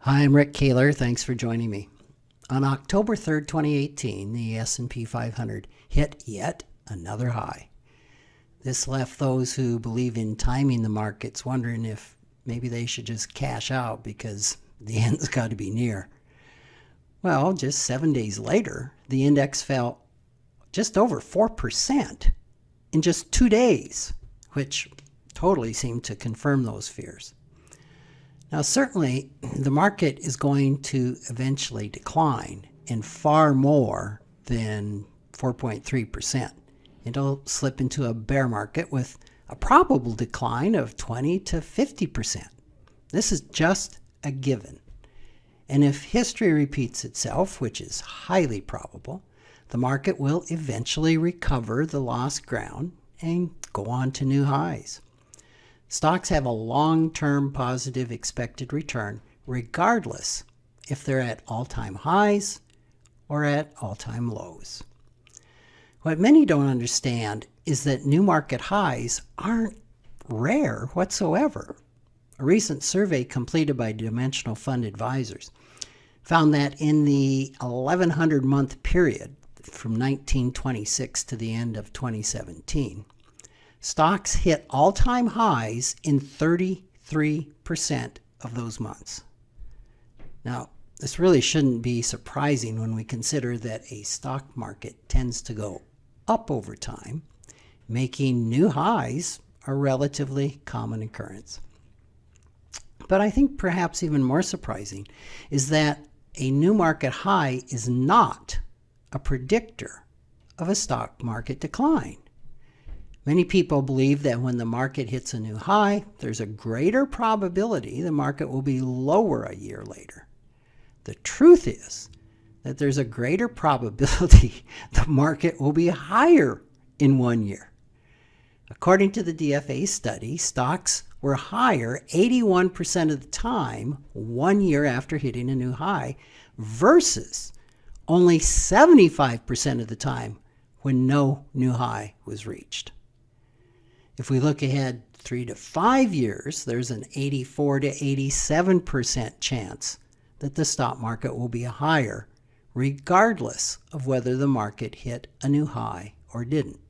Hi, I'm Rick Kahler. Thanks for joining me. On October 3rd, 2018, the S&P 500 hit yet another high. This left those who believe in timing the markets wondering if maybe they should just cash out because the end's got to be near. Well, just 7 days later, the index fell just over 4% in just 2 days, which totally seemed to confirm those fears. Now, certainly, the market is going to eventually decline in far more than 4.3%. It'll slip into a bear market with a probable decline of 20 to 50%. This is just a given. And if history repeats itself, which is highly probable, the market will eventually recover the lost ground and go on to new highs. Stocks have a long-term positive expected return regardless if they're at all-time highs or at all-time lows. What many don't understand is that new market highs aren't rare whatsoever. A recent survey completed by Dimensional Fund Advisors found that in the 1100-month period from 1926 to the end of 2017, stocks hit all-time highs in 33% of those months. Now, this really shouldn't be surprising when we consider that a stock market tends to go up over time, making new highs a relatively common occurrence. But I think perhaps even more surprising is that a new market high is not a predictor of a stock market decline. Many people believe that when the market hits a new high, there's a greater probability the market will be lower a year later. The truth is that there's a greater probability the market will be higher in 1 year. According to the DFA study, stocks were higher 81% of the time 1 year after hitting a new high versus only 75% of the time when no new high was reached. If we look ahead 3 to 5 years, there's an 84 to 87% chance that the stock market will be higher, regardless of whether the market hit a new high or didn't.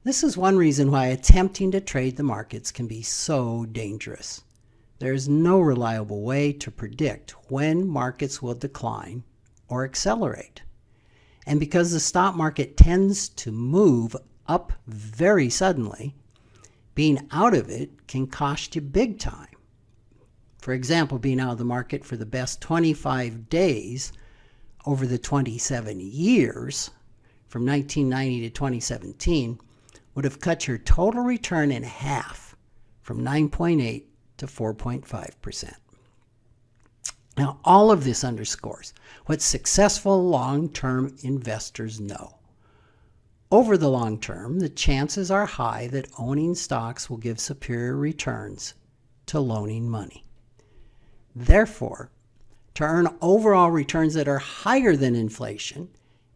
This is one reason why attempting to trade the markets can be so dangerous. There is no reliable way to predict when markets will decline or accelerate. And because the stock market tends to move up very suddenly, being out of it can cost you big time. For example, being out of the market for the best 25 days over the 27 years from 1990 to 2017 would have cut your total return in half from 9.8 to 4.5%. Now, all of this underscores what successful long-term investors know. Over the long term, the chances are high that owning stocks will give superior returns to loaning money. Therefore, to earn overall returns that are higher than inflation,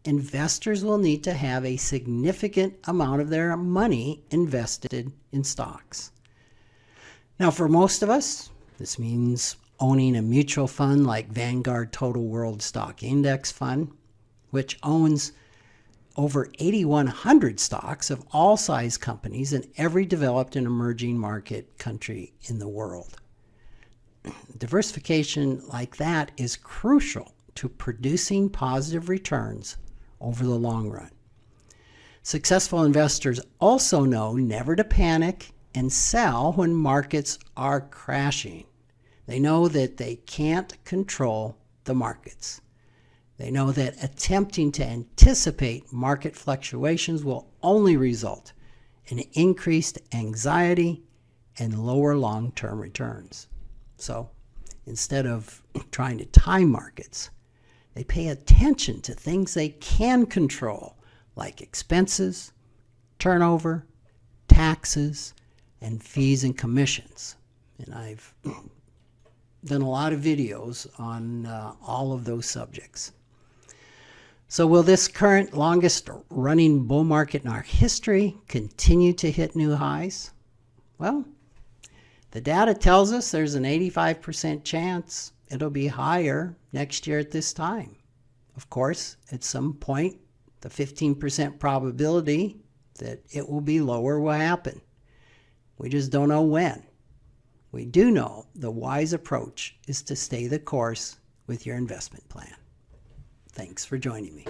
investors will need to have a significant amount of their money invested in stocks. Now, for most of us, this means owning a mutual fund like Vanguard Total World Stock Index Fund, which owns over 8,100 stocks of all size companies in every developed and emerging market country in the world. Diversification like that is crucial to producing positive returns over the long run. Successful investors also know never to panic and sell when markets are crashing. They know that they can't control the markets. They know that attempting to anticipate market fluctuations will only result in increased anxiety and lower long-term returns. So instead of trying to time markets, they pay attention to things they can control, like expenses, turnover, taxes, and fees and commissions. And I've done a lot of videos on all of those subjects. So will this current longest running bull market in our history continue to hit new highs? Well, the data tells us there's an 85% chance it'll be higher next year at this time. Of course, at some point, the 15% probability that it will be lower will happen. We just don't know when. We do know the wise approach is to stay the course with your investment plan. Thanks for joining me.